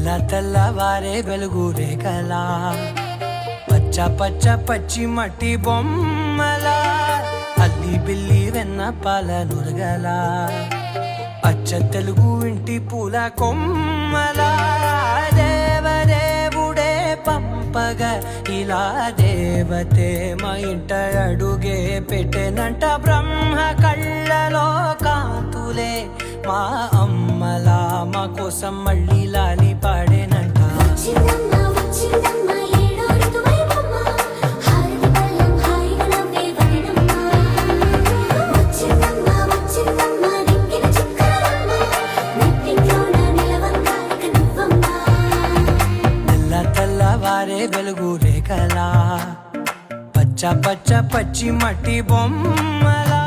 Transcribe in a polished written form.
తెల్ల తెల్లవారే వెలుగు రేఖలా పచ్చ పచ్చ పచ్చి మట్టి బొమ్మలా అల్లి బిల్లి వెన్న పాల నురగలా అచ్చ తెలుగు ఇంటి పూల కొమ్మలా దేవదేవుడే పంపగా ఇలా దేవతే మా ఇంట అడుగే పెట్టెనంట బ్రహ్మ కళ్ళలో కాంతులే మా అమ్మలా మా కోసం మళ్ళీ లాలి పాడేనంట. తెల్లవారే వెలుగు రేఖలా పచ్చ పచ్చ పచ్చి మట్టి బొమ్మలా